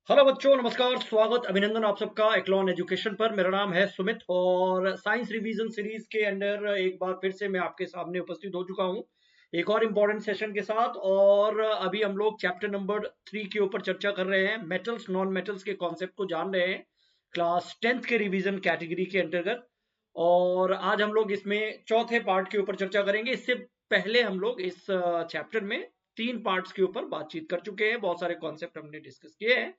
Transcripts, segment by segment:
Hello बच्चों, नमस्कार, स्वागत, अभिनंदन आप सबका एक्लॉन एजुकेशन पर। मेरा नाम है सुमित और साइंस रिवीजन सीरीज के अंडर एक बार फिर से मैं आपके सामने उपस्थित हो चुका हूं एक और इम्पोर्टेंट सेशन के साथ। और अभी हम लोग चैप्टर नंबर 3 के ऊपर चर्चा कर रहे हैं। मेटल्स नॉन मेटल्स के कॉन्सेप्ट को जान रहे हैं क्लास 10th के रिवीजन कैटेगरी के अंतर्गत। और आज हम लोग इसमें चौथे पार्ट के ऊपर चर्चा करेंगे। इससे पहले हम लोग इस चैप्टर में 3 पार्ट्स के ऊपर बातचीत कर चुके हैं, बहुत सारे कॉन्सेप्ट हमने डिस्कस किए हैं।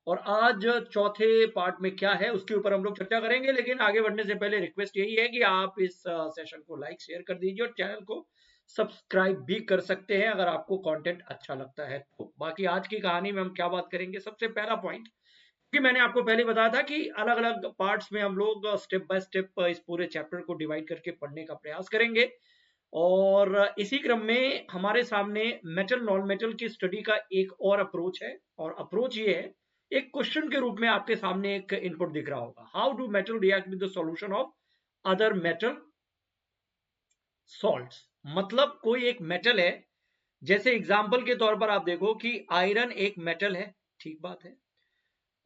और आज चौथे पार्ट में क्या है उसके ऊपर हम लोग चर्चा करेंगे। लेकिन आगे बढ़ने से पहले रिक्वेस्ट यही है कि आप इस सेशन को लाइक शेयर कर दीजिए और चैनल को सब्सक्राइब भी कर सकते हैं अगर आपको कंटेंट अच्छा लगता है तो। बाकी आज की कहानी में हम क्या बात करेंगे, सबसे पहला पॉइंट कि मैंने आपको पहले बताया था कि अलग अलग पार्ट्स में हम लोग स्टेप बाय स्टेप इस पूरे चैप्टर को डिवाइड करके पढ़ने का प्रयास करेंगे। और इसी क्रम में हमारे सामने मेटल नॉन मेटल की स्टडी का एक और अप्रोच है। और अप्रोच ये है, एक क्वेश्चन के रूप में आपके सामने एक इनपुट दिख रहा होगा, how do metal react with the solution of other metal salts. मतलब कोई एक मेटल है, जैसे एग्जांपल के तौर पर आप देखो कि आयरन एक मेटल है, ठीक बात है।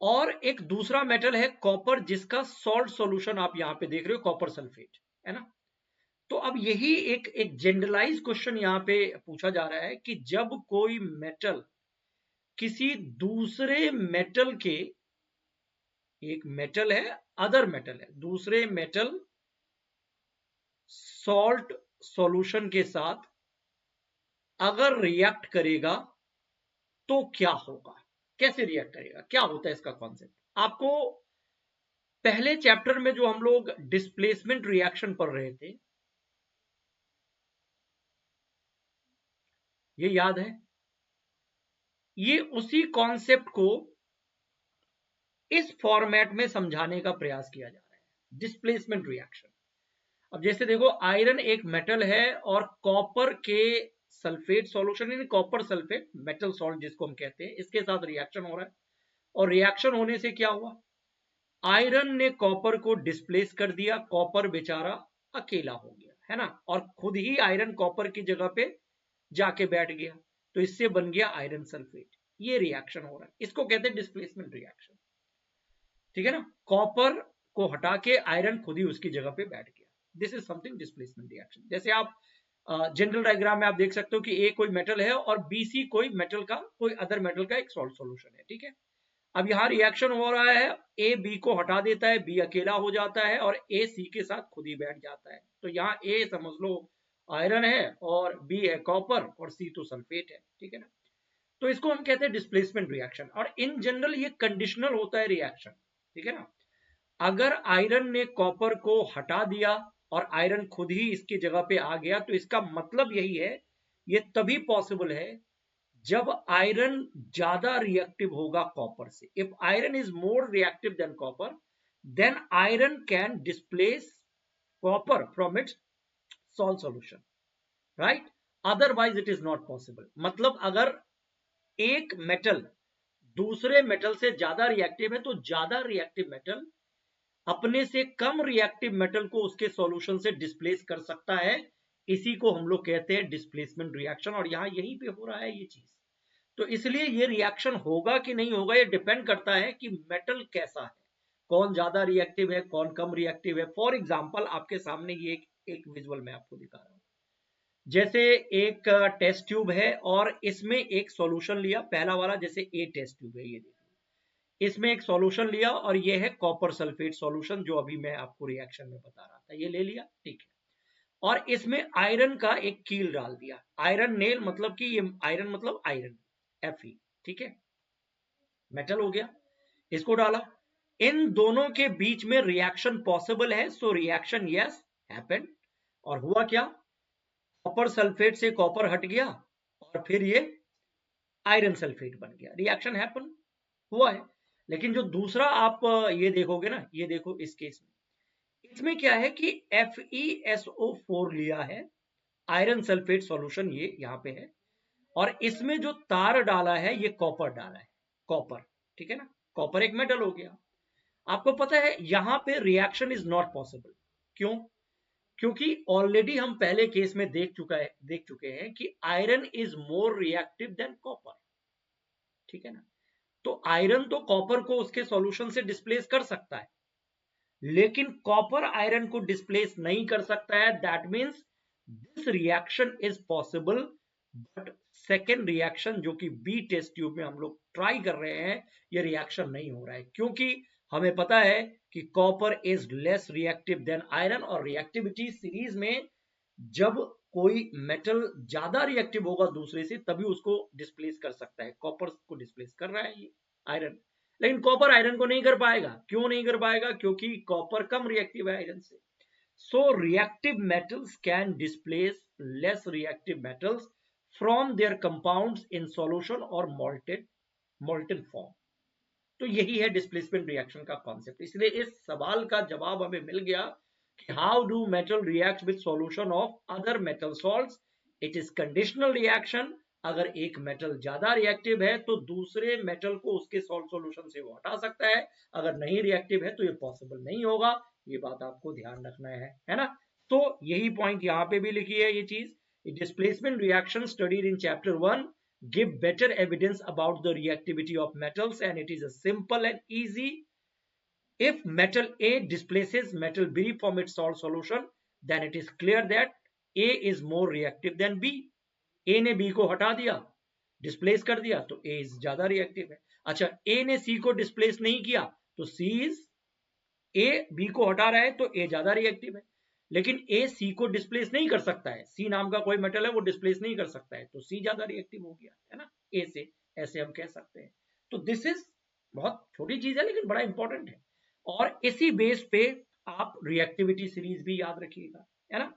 और एक दूसरा मेटल है कॉपर, जिसका सॉल्ट सॉल्यूशन आप यहां पे देख रहे हो, कॉपर सल्फेट, है ना। तो अब यही एक एक जनरलाइज क्वेश्चन यहाँ पे पूछा जा रहा है कि जब कोई मेटल किसी दूसरे मेटल के, एक मेटल है, अदर मेटल है, दूसरे मेटल सॉल्ट सॉल्यूशन के साथ अगर रिएक्ट करेगा तो क्या होगा, कैसे रिएक्ट करेगा, क्या होता है इसका कॉन्सेप्ट। आपको पहले चैप्टर में जो हम लोग डिस्प्लेसमेंट रिएक्शन पढ़ रहे थे, ये याद है। ये उसी कॉन्सेप्ट को इस फॉर्मेट में समझाने का प्रयास किया जा रहा है, डिस्प्लेसमेंट रिएक्शन। अब जैसे देखो, आयरन एक मेटल है और कॉपर के सल्फेट सॉल्यूशन, यानी कॉपर सल्फेट मेटल सॉल्ट जिसको हम कहते हैं, इसके साथ रिएक्शन हो रहा है। और रिएक्शन होने से क्या हुआ, आयरन ने कॉपर को डिस्प्लेस कर दिया, कॉपर बेचारा अकेला हो गया, है ना। और खुद ही आयरन कॉपर की जगह पे जाके बैठ गया, तो इससे बन गया आयरन सल्फेट। ये रिएक्शन हो रहा है, इसको कहते हैं डिस्प्लेसमेंट रिएक्शन, ठीक है ना। कॉपर को हटा के आयरन खुद ही उसकी जगह पे बैठ गया, this is something displacement reaction. जैसे आप जनरल डायग्राम में आप देख सकते हो कि ए कोई मेटल है और बी सी कोई मेटल का, कोई अदर मेटल का एक सॉल्ट सॉल्यूशन है, ठीक है। अब यहाँ रिएक्शन हो रहा है, ए बी को हटा देता है, बी अकेला हो जाता है, और ए सी के साथ खुद ही बैठ जाता है। तो यहाँ ए समझ लो आयरन है और बी है कॉपर और सी तो सल्फेट है, ठीक है ना। तो इसको हम कहते हैं डिस्प्लेसमेंट रिएक्शन। और इन जनरल ये कंडीशनल होता है रिएक्शन, ठीक है ना। अगर आयरन ने कॉपर को हटा दिया और आयरन खुद ही इसकी जगह पे आ गया, तो इसका मतलब यही है, ये तभी पॉसिबल है जब आयरन ज्यादा रिएक्टिव होगा कॉपर से। If iron is more reactive than copper, then iron can displace copper from its salt solution, right. Otherwise it is not possible. मतलब अगर एक मेटल दूसरे मेटल से ज्यादा रिएक्टिव है, तो ज्यादा रिएक्टिव मेटल अपने से कम रिएक्टिव मेटल को उसके सॉल्यूशन से डिस्प्लेस कर सकता है। इसी को हम लोग कहते हैं डिस्प्लेसमेंट रिएक्शन। और यहां यहीं पे हो रहा है ये चीज। तो इसलिए ये रिएक्शन होगा कि नहीं होगा, ये डिपेंड करता है कि मेटल कैसा है, कौन ज्यादा रिएक्टिव है, कौन कम रिएक्टिव है। फॉर एग्जाम्पल आपके सामने ये एक विजुअल मैं आपको दिखा रहा हूं। जैसे एक टेस्ट ट्यूब है और इसमें एक सॉल्यूशन लिया, पहला वाला जैसे ए टेस्ट ट्यूब है, ये देखो, इसमें एक सॉल्यूशन लिया और ये है कॉपर सल्फेट सॉल्यूशन, जो अभी मैं आपको रिएक्शन में बता रहा था, ये ले लिया, ठीक है। और इसमें आयरन का एक कील डाल दिया, आयरन नेल, मतलब कि ये आयरन मतलब आयरन, Fe, ठीक है, मेटल हो गया, इसको डाला। इन दोनों के बीच में रिएक्शन पॉसिबल है, सो रिएक्शन यस हैपेंड। और हुआ क्या, कॉपर सल्फेट से कॉपर हट गया और फिर ये आयरन सल्फेट बन गया, रिएक्शन हैपन हुआ है। लेकिन जो दूसरा आप ये देखोगे ना, ये देखो इस केस में, इसमें क्या है कि FeSO4 लिया है, आयरन सल्फेट सॉल्यूशन ये यहां पे है, और इसमें जो तार डाला है ये कॉपर डाला है, कॉपर, ठीक है ना। कॉपर एक मेटल हो गया। आपको पता है यहां पे रिएक्शन इज नॉट पॉसिबल। क्यों? क्योंकि ऑलरेडी हम पहले केस में देख चुके हैं कि iron is more reactive than copper, ठीक है ना। तो आयरन तो कॉपर को उसके सॉल्यूशन से डिस्प्लेस कर सकता है, लेकिन कॉपर आयरन को डिस्प्लेस नहीं कर सकता है। That means this reaction is possible, but second reaction जो कि बी टेस्ट ट्यूब में हम लोग ट्राई कर रहे हैं, ये रिएक्शन नहीं हो रहा है, क्योंकि हमें पता है कि copper is less reactive then iron, और रिएक्टिविटी सीरीज में जब कोई मेटल ज्यादा रिएक्टिव होगा दूसरे से तभी उसको डिस्प्लेस कर सकता है। कॉपर को डिस्प्लेस कर रहा है ये आयरन, लेकिन कॉपर आयरन को नहीं कर पाएगा। क्यों नहीं कर पाएगा? क्योंकि कॉपर कम रिएक्टिव है आयरन से। So reactive metals can displace less reactive metals from their compounds in solution और मोल्टेन फॉर्म। तो यही है डिस्प्लेसमेंट रिएक्शन का कॉन्सेप्ट। इसलिए इस सवाल का जवाब हमें मिल गया कि how do metal react with solution of other metal salts. It is conditional reaction. अगर एक मेटल ज्यादा रिएक्टिव है तो दूसरे मेटल को उसके सॉल्ट सॉल्यूशन से वो हटा सकता है, अगर नहीं रिएक्टिव है तो ये पॉसिबल नहीं होगा। ये बात आपको ध्यान रखना है ना। तो यही पॉइंट यहाँ पे भी लिखी है ये चीज। Displacement reaction studied in chapter 1 give better evidence about the reactivity of metals, and it is a simple and easy. If metal A displaces metal B from its salt solution, then it is clear that A is more reactive than B. A ने B को हटा दिया, displace कर दिया, तो A ज्यादा reactive है। अच्छा, A ने C को डिस्प्लेस नहीं किया तो C इज, A B को हटा रहा है तो A ज्यादा रिएक्टिव है। लेकिन A C को डिस्प्लेस नहीं कर सकता है, C नाम का कोई मेटल है वो डिस्प्लेस नहीं कर सकता है, तो C ज्यादा रिएक्टिव हो गया है ना A से, ऐसे हम कह सकते हैं। तो दिस इज बहुत छोटी चीज है लेकिन बड़ा इंपॉर्टेंट है, और इसी बेस पे आप रिएक्टिविटी सीरीज भी याद रखिएगा, है ना।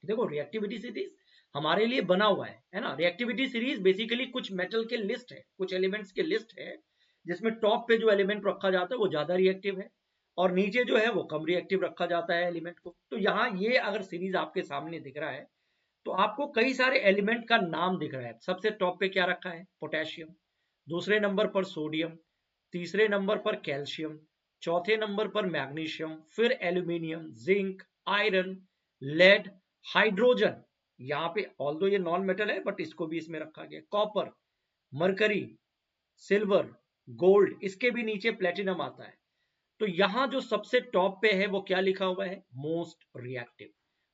देखो रिएक्टिविटी सीरीज हमारे लिए बना हुआ है ना। रिएक्टिविटी सीरीज बेसिकली कुछ मेटल के लिस्ट है, कुछ एलिमेंट्स के लिस्ट है, जिसमें टॉप पे जो एलिमेंट रखा जाता है वो ज्यादा रिएक्टिव है और नीचे जो है वो कम रिएक्टिव रखा जाता है एलिमेंट को। तो यहाँ ये अगर सीरीज आपके सामने दिख रहा है तो आपको कई सारे एलिमेंट का नाम दिख रहा है। सबसे टॉप पे क्या रखा है? पोटेशियम। दूसरे नंबर पर सोडियम, तीसरे नंबर पर कैल्शियम, चौथे नंबर पर मैग्नीशियम, फिर aluminium, zinc, iron, lead, hydrogen. यहाँ पे ऑल्दो ये नॉन मेटल है बट इसको भी इसमें रखा गया, कॉपर, मरकरी, सिल्वर, गोल्ड, इसके भी नीचे प्लेटिनम आता है। तो यहां जो सबसे टॉप पे है वो क्या लिखा हुआ है? Most reactive.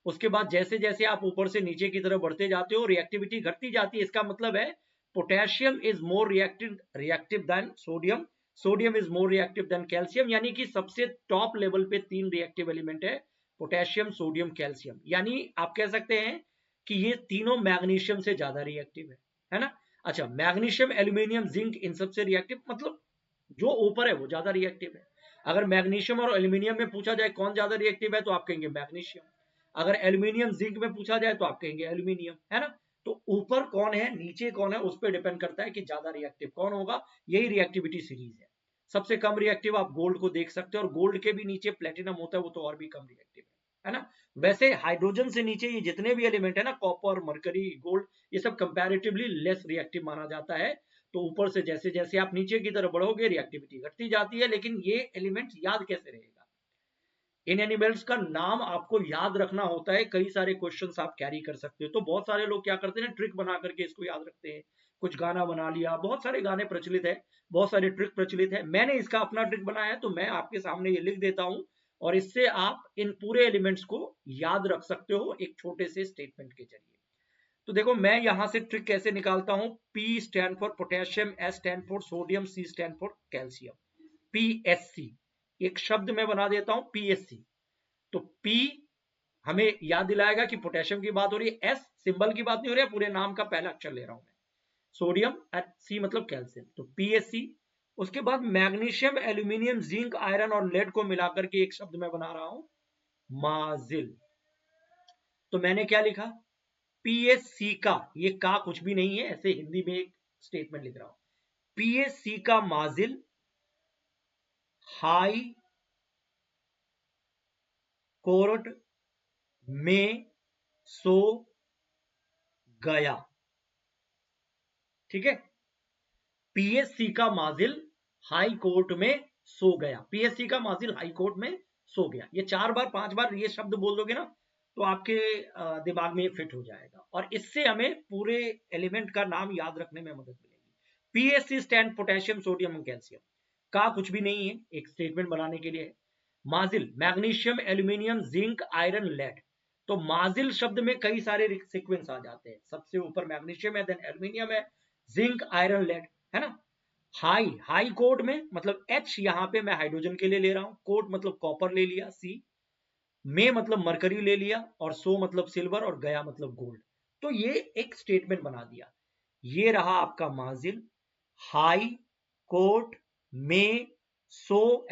उसके बाद जैसे जैसे आप ऊपर से नीचे की तरफ बढ़ते जाते हो रिएक्टिविटी घटती जाती है। इसका मतलब है potassium is more reactive then sodium, sodium is more reactive then calcium. यानी कि सबसे टॉप लेवल पे 3 रिएक्टिव एलिमेंट है, पोटेशियम, सोडियम, कैल्शियम। यानी आप कह सकते हैं कि ये तीनों मैग्नीशियम से ज्यादा रिएक्टिव है ना। अच्छा, मैग्नीशियम, एल्यूमिनियम, जिंक, इन सबसे रिएक्टिव, मतलब जो ऊपर है वो ज्यादा रिएक्टिव है। अगर मैग्नीशियम और एल्यूमिनियम में पूछा जाए कौन ज्यादा रिएक्टिव है तो आप कहेंगे मैग्नीशियम। अगर एल्यूमिनियम जिंक में पूछा जाए तो आप कहेंगे एल्यूमिनियम, है ना। तो ऊपर कौन है नीचे कौन है उस पर डिपेंड करता है कि ज्यादा रिएक्टिव कौन होगा। यही रिएक्टिविटी सीरीज है। सबसे कम रिएक्टिव आप गोल्ड को देख सकते हो, और गोल्ड के भी नीचे प्लेटिनम होता है, वो तो और भी कम रिएक्टिव है ना। वैसे हाइड्रोजन से नीचे ये जितने भी एलिमेंट है ना, कॉपर, मरकरी, गोल्ड, ये सब कंपैरेटिवली लेस रिएक्टिव माना जाता है। तो ऊपर से जैसे जैसे आप नीचे की तरफ बढ़ोगे रिएक्टिविटी घटती जाती है। लेकिन ये एलिमेंट याद कैसे रहेगा? इन एनिमल्स का नाम आपको याद रखना होता है। कई सारे क्वेश्चंस आप कैरी कर सकते हो। तो बहुत सारे लोग क्या करते हैं, ट्रिक बना करके इसको याद रखते हैं। कुछ गाना बना लिया, बहुत सारे गाने प्रचलित है, बहुत सारे ट्रिक प्रचलित है। मैंने इसका अपना ट्रिक बनाया है तो मैं आपके सामने ये लिख देता हूं, और इससे आप इन पूरे एलिमेंट्स को याद रख सकते हो एक छोटे से स्टेटमेंट के जरिए। तो देखो मैं यहां से ट्रिक कैसे निकालता हूं। P stand for potassium, S stand for sodium, C stand for calcium, PSC। एक शब्द में बना देता हूं PSC। तो P हमें याद दिलाएगा कि पोटेशियम की बात हो रही है, S सिंबल की बात नहीं हो रही है, पूरे नाम का पहला अक्षर ले रहा हूं मैं, सोडियम, C मतलब कैल्शियम, तो PSC। उसके बाद मैग्नीशियम, एल्यूमिनियम, जिंक, आयरन और लेड को मिलाकर के एक शब्द में बना रहा हूं, माजिल। तो मैंने क्या लिखा? PSC का, ये का कुछ भी नहीं है, ऐसे हिंदी में एक स्टेटमेंट लिख रहा हूं। PSC का माजिल हाई कोर्ट में सो गया। ठीक है, PSC का माजिल हाई कोर्ट में सो गया। PSC का माजिल हाई कोर्ट में सो गया। ये 4 बार 5 बार ये शब्द बोल दोगे ना तो आपके दिमाग में फिट हो जाएगा, और इससे हमें पूरे एलिमेंट का नाम याद रखने में मदद मिलेगी। पीएससी स्टैंड पोटेशियम सोडियम और कैल्शियम का कुछ भी नहीं है, एक स्टेटमेंट बनाने के लिए है। माजिल magnesium aluminium zinc iron lead, तो माजिल शब्द में कई सारे सीक्वेंस आ जाते हैं, सबसे ऊपर मैग्नीशियम है, देन एल्यूमिनियम है, जिंक आयरन लेड, है ना। हाई कोड में मतलब H यहां पे मैं हाइड्रोजन के लिए ले रहा हूं, कोड मतलब कॉपर ले लिया, C में मतलब मरकरी ले लिया, और सो मतलब सिल्वर, और गया मतलब गोल्ड। तो ये एक स्टेटमेंट बना दिया। ये रहा आपका माजिल, हाई, कोट, में, सो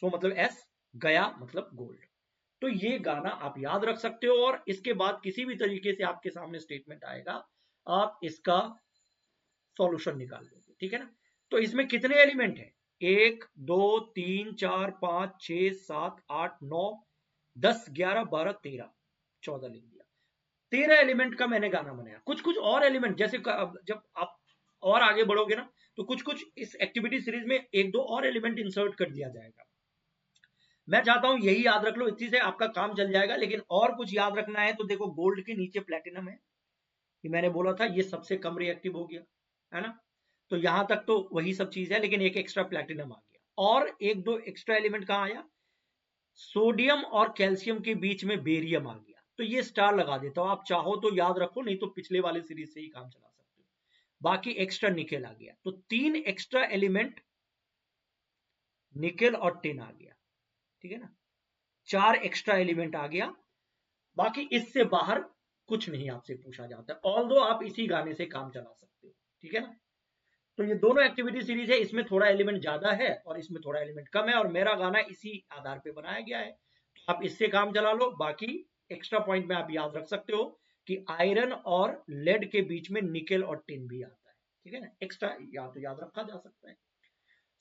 मतलब एस, गया मतलब गोल्ड। तो ये गाना आप याद रख सकते हो, और इसके बाद किसी भी तरीके से आपके सामने स्टेटमेंट आएगा, आप इसका सॉल्यूशन निकाल लोगे, ठीक है ना। तो इसमें कितने एलिमेंट हैं? 1 2 3 4 5 6 7 8 9 10 11 12 13 14 लिख दिया। 13 एलिमेंट का मैंने गाना बनाया। कुछ कुछ और एलिमेंट जैसे जब आप और आगे बढ़ोगे ना, तो कुछ कुछ इस एक्टिविटी सीरीज में एक दो और एलिमेंट इंसर्ट कर दिया जाएगा। मैं चाहता हूं यही याद रख लो, इसी से आपका काम चल जाएगा। लेकिन और कुछ याद रखना है तो देखो, गोल्ड के नीचे प्लेटिनम है, ये मैंने बोला था, ये सबसे कम रिएक्टिव हो गया, है ना। तो यहां तक तो वही सब चीज है, लेकिन एक एक्स्ट्रा प्लेटिनम आ गया, और एक दो एक्स्ट्रा एलिमेंट कहां आया? सोडियम और कैल्शियम के बीच में बेरियम आ गया। तो ये स्टार लगा देता हूं, आप चाहो तो याद रखो, नहीं तो पिछले वाले सीरीज से ही काम चला सकते हो। बाकी एक्स्ट्रा निकेल आ गया, तो 3 एक्स्ट्रा एलिमेंट निकेल और टिन आ गया, ठीक है ना। 4 एक्स्ट्रा एलिमेंट आ गया। बाकी इससे बाहर कुछ नहीं आपसे पूछा जाता, ऑल्दो आप इसी गाने से काम चला सकते हो, ठीक है ना। तो ये दोनों एक्टिविटी सीरीज है, इसमें थोड़ा एलिमेंट ज्यादा है और इसमें थोड़ा एलिमेंट कम है, और मेरा गाना इसी आधार पे बनाया गया है। तो आप इससे काम चला लो। बाकी एक्स्ट्रा पॉइंट में आप याद रख सकते हो कि आयरन और लेड के बीच में निकेल और टिन भी आता है, ठीक है ना। एक्स्ट्रा तो याद रखा जा सकता है।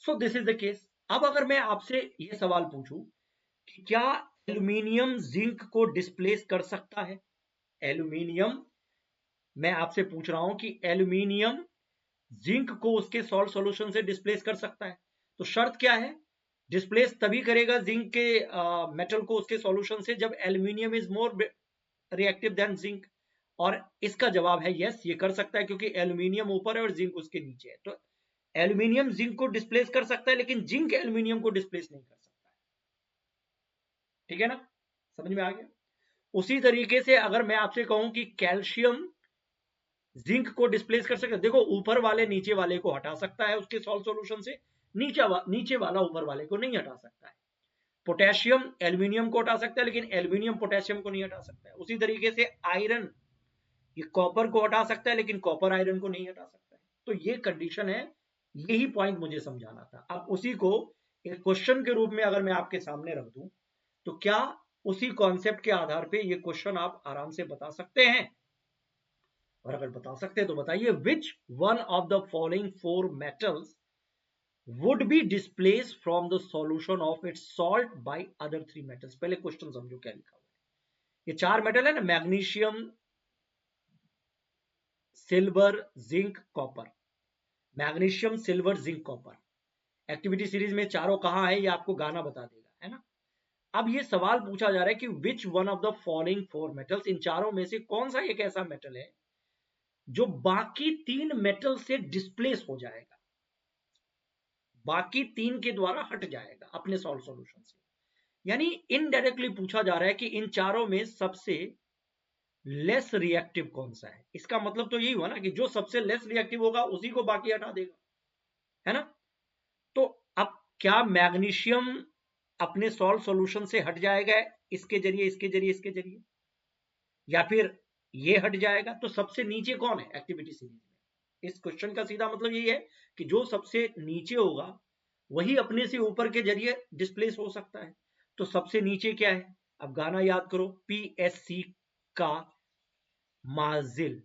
So this is the case. अब अगर मैं आपसे ये सवाल पूछूं कि क्या एल्यूमिनियम जिंक को डिस्प्लेस कर सकता है? एल्यूमिनियम, मैं आपसे पूछ रहा हूं कि एल्यूमिनियम जिंक को उसके सॉल्ट सॉल्यूशन से डिस्प्लेस कर सकता है? तो शर्त क्या है? डिस्प्लेस तभी करेगा जिंक के मेटल को उसके सॉल्यूशन से जब aluminium is more reactive then zinc. और इसका जवाब है यस, ये कर सकता है, क्योंकि एल्यूमिनियम ऊपर है और जिंक उसके नीचे है। तो एल्यूमिनियम जिंक को डिस्प्लेस कर सकता है, लेकिन जिंक एल्यूमिनियम को डिस्प्लेस नहीं कर सकता है, ठीक है ना। समझ में आ गया? उसी तरीके से अगर मैं आपसे कहूं कि कैल्शियम जिंक को डिस्प्लेस कर सकता है, देखो ऊपर वाले नीचे वाले को हटा सकता है उसके सॉल्ट सॉल्यूशन से, नीचे वाला ऊपर वाले को नहीं हटा सकता है। पोटेशियम एल्यूमिनियम को हटा सकता है, लेकिन एल्यूमिनियम पोटेशियम को नहीं हटा सकता है। उसी तरीके से आयरन, ये कॉपर को हटा सकता है, लेकिन कॉपर आयरन को नहीं हटा सकता है। तो ये कंडीशन है, यही पॉइंट मुझे समझाना था। अब उसी को एक क्वेश्चन के रूप में अगर मैं आपके सामने रख दूं, तो क्या उसी कॉन्सेप्ट के आधार पे ये क्वेश्चन आप आराम से बता सकते हैं? और अगर बता सकते हैं तो बताइए, विच one of the following 4 metals would be displaced from the solution of its salt by other 3 metals? पहले क्वेश्चन समझो क्या लिखा हुआ है। ये 4 मेटल है ना, magnesium, silver, zinc, copper. Magnesium, silver, zinc, copper. Activity series में चारों कहां है, ये आपको गाना बता देगा, है ना। अब ये सवाल पूछा जा रहा है कि which one of the following 4 metals, इन चारों में से कौन सा एक ऐसा मेटल है जो बाकी 3 मेटल से डिस्प्लेस हो जाएगा, बाकी 3 के द्वारा हट जाएगा अपने सॉल्ट सॉल्यूशन से। यानी इनडायरेक्टली पूछा जा रहा है कि इन चारों में सबसे लेस रिएक्टिव कौन सा है। इसका मतलब तो यही हुआ ना कि जो सबसे लेस रिएक्टिव होगा उसी को बाकी हटा देगा, है ना। तो अब क्या मैग्नीशियम अपने सॉल्ट सॉल्यूशन से हट जाएगा इसके जरिए, इसके जरिए, इसके जरिए, या फिर ये हट जाएगा? तो सबसे नीचे कौन है एक्टिविटी सीरीज में? इस क्वेश्चन का सीधा मतलब यही है कि जो सबसे नीचे होगा वही अपने से ऊपर के जरिए डिस्प्लेस हो सकता है। तो सबसे नीचे क्या है? अब गाना याद करो, पीएससी का माजिल,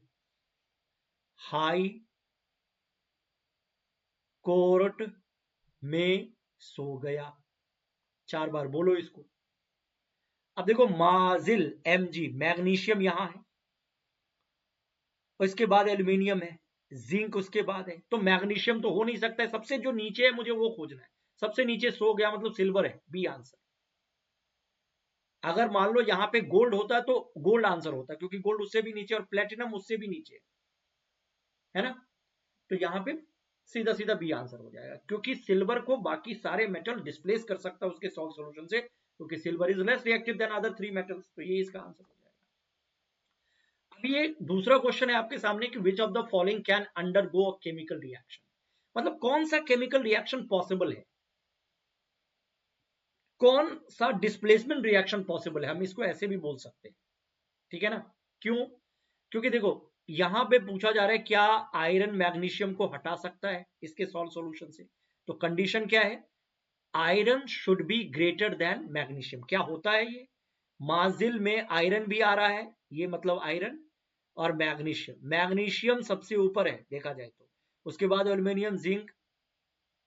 हाई कोर्ट में सो गया। 4 बार बोलो इसको। अब देखो, माजिल, एमजी, मैग्नीशियम यहां है, और इसके बाद एल्यूमिनियम है, जिंक उसके बाद है। तो मैग्नीशियम तो हो नहीं सकता है, सबसे जो नीचे है मुझे वो खोजना है। सबसे नीचे सो गया मतलब सिल्वर है, बी आंसर। अगर मान लो यहां पे गोल्ड होता तो गोल्ड आंसर होता, क्योंकि गोल्ड उससे भी नीचे और प्लेटिनम उससे भी नीचे, है ना। तो यहां पे सीधा सीधा बी आंसर हो जाएगा, क्योंकि सिल्वर को बाकी सारे मेटल डिस्प्लेस कर सकता है उसके सॉल्ट सॉल्यूशन से, क्योंकि silver is less reactive then other 3 metals, तो ये इसका आंसर हो जाएगा। अभी ये दूसरा क्वेश्चन है आपके सामने कि which of the following can undergo a chemical reaction, मतलब कौन सा केमिकल रिएक्शन पॉसिबल है, कौन सा डिस्प्लेसमेंट रिएक्शन पॉसिबल है, हम इसको ऐसे भी बोल सकते हैं, ठीक है ना। क्यों? क्योंकि देखो यहां पे पूछा जा रहा है क्या आयरन मैग्नीशियम को हटा सकता है इसके सॉल्ट सॉल्यूशन से, तो कंडीशन क्या है, iron should be greater than magnesium. क्या होता है ये, माजिल में आयरन भी आ रहा है, ये मतलब आयरन, और मैग्नीशियम, मैग्नीशियम सबसे ऊपर है देखा जाए तो, उसके बाद एल्यूमिनियम, जिंक,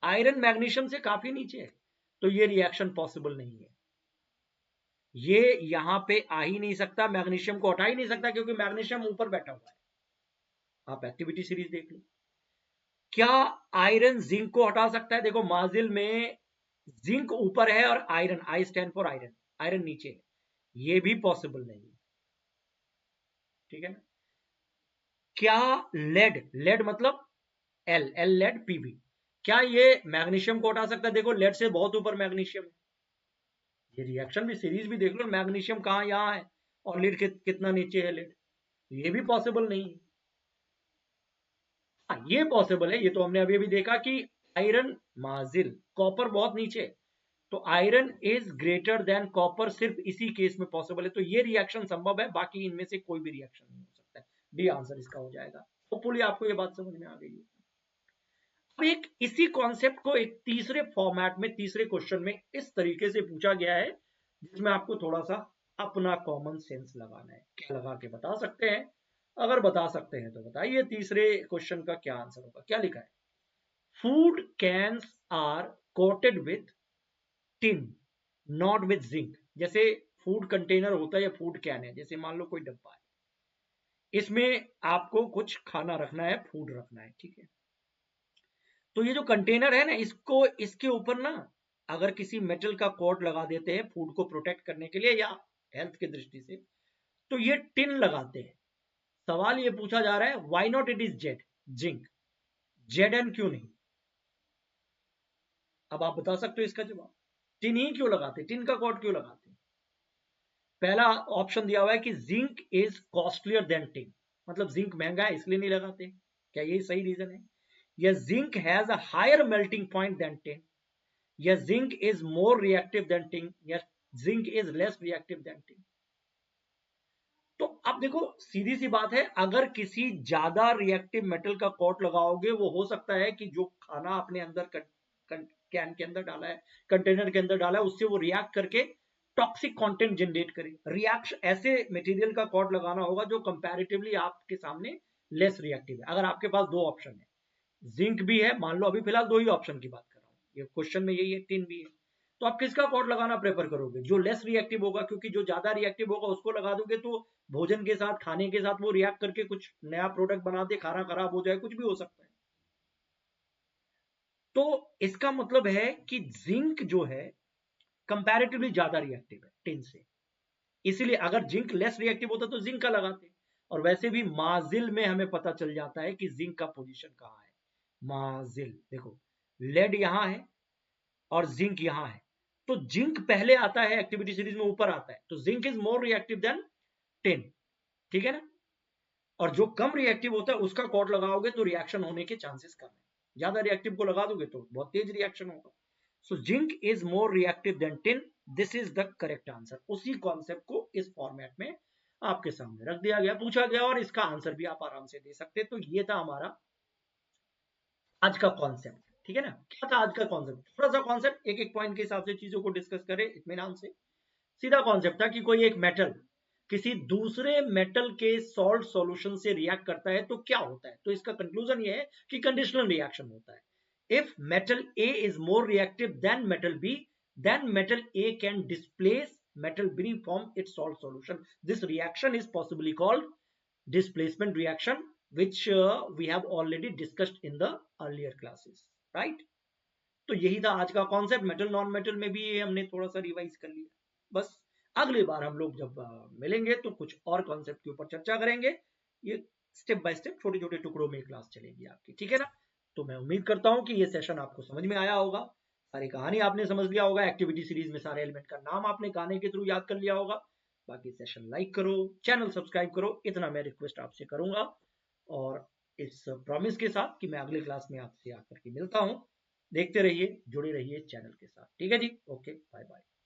आयरन मैग्नीशियम से काफी नीचे है, तो ये रिएक्शन पॉसिबल नहीं है, ये यहां पे आ ही नहीं सकता, मैग्नीशियम को हटा ही नहीं सकता, क्योंकि मैग्नीशियम ऊपर बैठा हुआ है। आप एक्टिविटी सीरीज देख लो, क्या आयरन जिंक को हटा सकता है, देखो माजिल में जिंक ऊपर है और iron, I stand for iron, iron नीचे है, ये भी पॉसिबल नहीं है, ठीक है ना। क्या लेड, लेड मतलब एल, एल लेड, पीबी, क्या ये मैग्नीशियम को हटा सकता है, देखो लेड से बहुत ऊपर मैग्नीशियम है, ये रिएक्शन भी सीरीज भी देख लो, मैग्नीशियम कहां यहां है और लीड कितना नीचे है लेड, ये भी पॉसिबल नहीं है। हाँ ये पॉसिबल है, ये तो हमने अभी अभी देखा कि आयरन माजिल, कॉपर बहुत नीचे, तो iron is greater than copper, सिर्फ इसी केस में पॉसिबल है, तो ये रिएक्शन संभव है, बाकी इनमें से कोई भी रिएक्शन नहीं हो सकता है, डी आंसर इसका हो जाएगा। होपफुली आपको ये बात समझ में आ गई है। अब एक इसी कॉन्सेप्ट को एक तीसरे फॉर्मेट में, तीसरे क्वेश्चन में इस तरीके से पूछा गया है, जिसमें आपको थोड़ा सा अपना कॉमन सेंस लगाना है, क्या लगा के बता सकते हैं, अगर बता सकते हैं तो बताइए तीसरे क्वेश्चन का क्या आंसर होगा। क्या लिखा है, food cans are coated with tin not with zinc, जैसे फूड कंटेनर होता है या फूड कैन है, जैसे मान लो कोई डब्बा है, इसमें आपको कुछ खाना रखना है, फूड रखना है, ठीक है, तो ये जो कंटेनर है ना, इसको इसके ऊपर ना अगर किसी मेटल का कोट लगा देते हैं फूड को प्रोटेक्ट करने के लिए या हेल्थ की दृष्टि से, तो ये टिन लगाते हैं। सवाल ये पूछा जा रहा है why not it is Z, zinc, Z N क्यों नहीं, अब आप बता सकते हो इसका जवाब, टिन ही क्यों लगाते, टिन का कोट क्यों लगाते। पहला ऑप्शन दिया हुआ है कि zinc is costlier then tin, मतलब जिंक महंगा है इसलिए नहीं लगाते, क्या ये सही रीजन है, या zinc has a higher melting point than tin, या zinc is more reactive than tin, या zinc is less reactive than tin. तो अब देखो सीधी सी बात है, अगर किसी ज्यादा रिएक्टिव मेटल का कोट लगाओगे, वो हो सकता है कि जो खाना आपने अंदर कैन के अंदर डाला है, कंटेनर के अंदर डाला है, उससे वो रिएक्ट करके टॉक्सिक कंटेंट जनरेट करे, रिएक्शन ऐसे मटेरियल का कोट लगाना होगा जो कंपैरेटिवली आपके सामने लेस रिएक्टिव है। अगर आपके पास दो ऑप्शन है, जिंक भी है, मान लो अभी फिलहाल दो ही ऑप्शन की बात कर रहा हूँ, ये क्वेश्चन में यही है, टिन भी है, तो आप किसका कोट लगाना प्रेफर करोगे, जो लेस रिएक्टिव होगा, क्योंकि जो ज्यादा रिएक्टिव होगा उसको लगा दोगे तो भोजन के साथ, खाने के साथ वो रिएक्ट करके कुछ नया प्रोडक्ट बना दे, खाना खराब हो जाए, कुछ भी हो सकता है। तो इसका मतलब है कि जिंक जो है कंपैरेटिवली ज्यादा रिएक्टिव है टिन से, इसीलिए अगर जिंक लेस रिएक्टिव होता तो जिंक का लगाते, और वैसे भी माजिल में हमें पता चल जाता है कि जिंक का पोजीशन कहां है, माजिल देखो लेड यहां है और जिंक यहां है, तो जिंक पहले आता है एक्टिविटी सीरीज में, ऊपर आता है, तो zinc is more reactive than tin, ठीक है ना, और जो कम रिएक्टिव होता है उसका कोट लगाओगे तो रिएक्शन होने के चांसेस कम है, ज्यादा रिएक्टिव को लगा दोगे तो बहुत तेज रिएक्शन होगा, so zinc is more reactive than tin, this is the correct answer. उसी कॉन्सेप्ट को इस फॉर्मेट में आपके सामने रख दिया गया, पूछा गया, और इसका आंसर भी आप आराम से दे सकते, तो ये था हमारा आज का कॉन्सेप्ट, ठीक है ना। क्या था आज का कॉन्सेप्ट, थोड़ा सा कॉन्सेप्ट एक एक पॉइंट के हिसाब से चीजों को डिस्कस करें इत्मीनान से। सीधा कॉन्सेप्ट था कि कोई एक मेटल किसी दूसरे मेटल के सॉल्ट सॉल्यूशन से रिएक्ट करता है तो क्या होता है, तो इसका कंक्लूजन ये है कि कंडीशनल रिएक्शन होता है। If metal A is more reactive than metal B, then metal A can displace metal B from its salt solution. This reaction is possibly called displacement reaction, which we have already discussed in the earlier classes, right? तो यही था आज का concept, metal non metal में भी ये हमने थोड़ा सा रिवाइज कर लिया, बस अगली बार हम लोग जब मिलेंगे तो कुछ और कॉन्सेप्ट के ऊपर चर्चा करेंगे, ये स्टेप बाय स्टेप छोटे छोटे टुकड़ों में क्लास चलेगी आपकी, ठीक है ना। तो मैं उम्मीद करता हूं कि ये सेशन आपको समझ में आया होगा, सारी कहानी आपने समझ लिया होगा, एक्टिविटी सीरीज में सारे एलिमेंट का नाम आपने गाने के थ्रू याद कर लिया होगा। बाकी सेशन लाइक करो, चैनल सब्सक्राइब करो, इतना मैं रिक्वेस्ट आपसे करूंगा, और इस प्रॉमिस के साथ कि मैं अगले क्लास में आपसे आकर के मिलता हूं। देखते रहिए, जुड़े रहिए चैनल के साथ। ठीक है जी, ओके, बाय बाय।